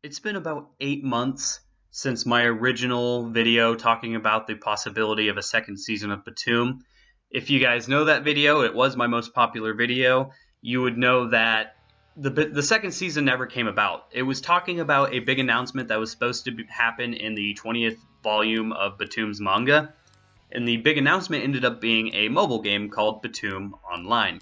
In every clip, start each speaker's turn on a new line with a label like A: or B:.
A: It's been about 8 months since my original video talking about the possibility of a second season of BTOOOM. If you guys know that video, it was my most popular video. You would know that the second season never came about. It was talking about a big announcement that was supposed to happen in the 20th volume of BTOOOM's manga, and the big announcement ended up being a mobile game called BTOOOM Online.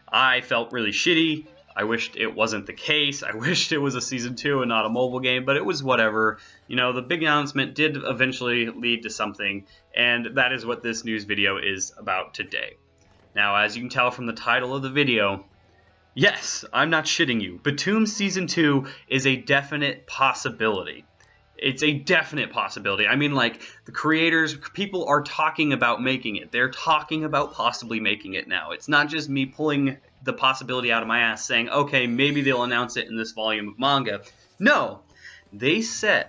A: I felt really shitty. I wished it wasn't the case. I wished it was a Season 2 and not a mobile game, but it was whatever. You know, the big announcement did eventually lead to something, and that is what this news video is about today. Now, as you can tell from the title of the video, yes, I'm not shitting you. BTOOOM Season 2 is a definite possibility. It's a definite possibility. I mean, like, the creators, people are talking about making it. They're talking about possibly making it now. It's not just me pulling the possibility out of my ass saying, okay, maybe they'll announce it in this volume of manga. No, they said,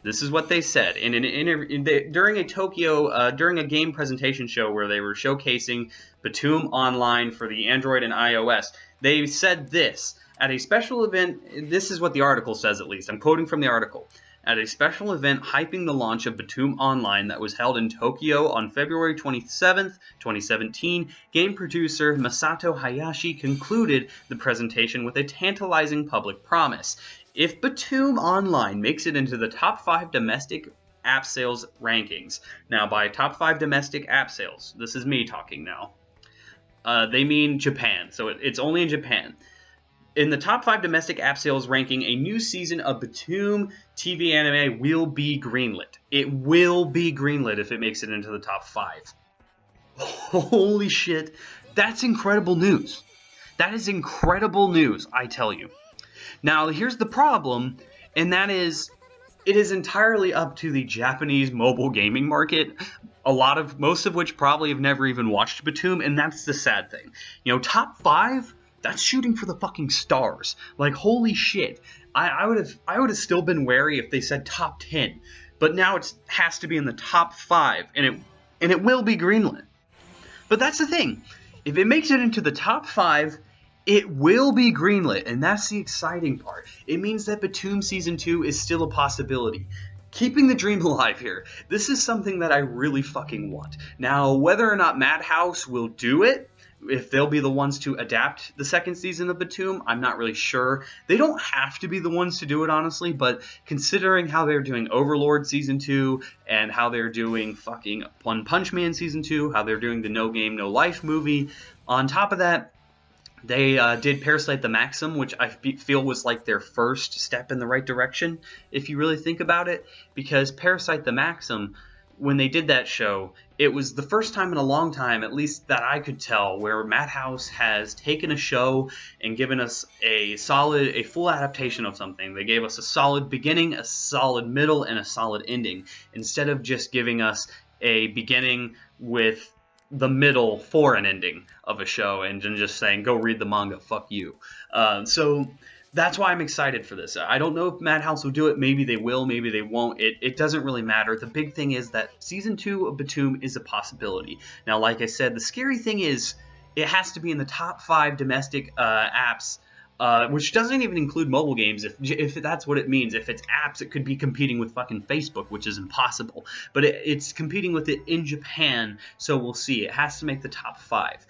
A: this is what they said in an interview during a game presentation show where they were showcasing BTOOOM Online for the Android and iOS. They said this at a special event. This is what the article says, at least. I'm quoting from the article. At a special event hyping the launch of BTOOOM Online that was held in Tokyo on February 27th, 2017, game producer Masato Hayashi concluded the presentation with a tantalizing public promise. If BTOOOM Online makes it into the top 5 domestic app sales rankings, now by top 5 domestic app sales, this is me talking now, they mean Japan, so it's only in Japan. In the top 5 domestic app sales ranking, a new season of BTOOOM TV anime will be greenlit. It will be greenlit if it makes it into the top 5. Holy shit, that's incredible news. That is incredible news, I tell you. Now, here's the problem, and that is, it is entirely up to the Japanese mobile gaming market, most of which probably have never even watched BTOOOM, and that's the sad thing. You know, top 5? That's shooting for the fucking stars. Like, holy shit. I would have still been wary if they said top 10. But now it has to be in the top 5, and it will be greenlit. But that's the thing. If it makes it into the top 5, it will be greenlit, and that's the exciting part. It means that BTOOOM Season 2 is still a possibility. Keeping the dream alive here. This is something that I really fucking want. Now, whether or not Madhouse will do it, if they'll be the ones to adapt the second season of BTOOOM, I'm not really sure. They don't have to be the ones to do it, honestly, but considering how they're doing Overlord Season 2, and how they're doing fucking One Punch Man Season 2, how they're doing the No Game, No Life movie, on top of that, they did Parasite the Maxim, which I feel was like their first step in the right direction, if you really think about it, because Parasite the Maxim, when they did that show, it was the first time in a long time, at least that I could tell, where Madhouse has taken a show and given us a full adaptation of something. They gave us a solid beginning, a solid middle, and a solid ending, instead of just giving us a beginning with the middle for an ending of a show and just saying, go read the manga, fuck you. So that's why I'm excited for this. I don't know if Madhouse will do it. Maybe they will, maybe they won't. It doesn't really matter. The big thing is that Season 2 of BTOOOM is a possibility. Now, like I said, the scary thing is it has to be in the top 5 domestic apps, which doesn't even include mobile games, if that's what it means. If it's apps, it could be competing with fucking Facebook, which is impossible. But it's competing with it in Japan, so we'll see. It has to make the top 5.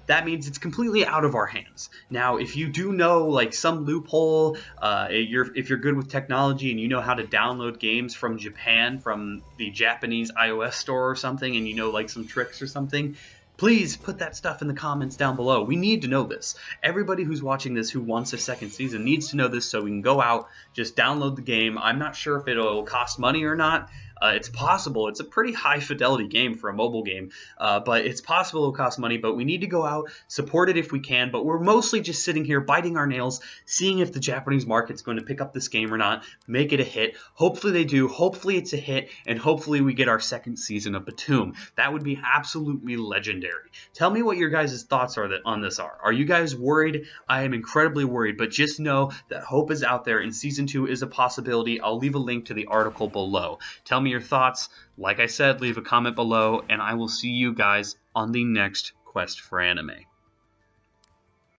A: That means it's completely out of our hands. Now, if you do know, like, some loophole, if you're good with technology and you know how to download games from Japan, from the Japanese iOS store or something, and you know, like, some tricks or something, please put that stuff in the comments down below. We need to know this. Everybody who's watching this who wants a second season needs to know this so we can go out, just download the game. I'm not sure if it'll cost money or not. It's possible. It's a pretty high fidelity game for a mobile game, but it's possible it'll cost money, but we need to go out, support it if we can, but we're mostly just sitting here biting our nails, seeing if the Japanese market's going to pick up this game or not, make it a hit. Hopefully they do. Hopefully it's a hit, and hopefully we get our second season of BTOOOM. That would be absolutely legendary. Tell me what your guys' thoughts on this are. Are you guys worried? I am incredibly worried, but just know that hope is out there, and Season 2 is a possibility. I'll leave a link to the article below. Tell me your thoughts. Like I said, leave a comment below, and I will see you guys on the next Quest for Anime.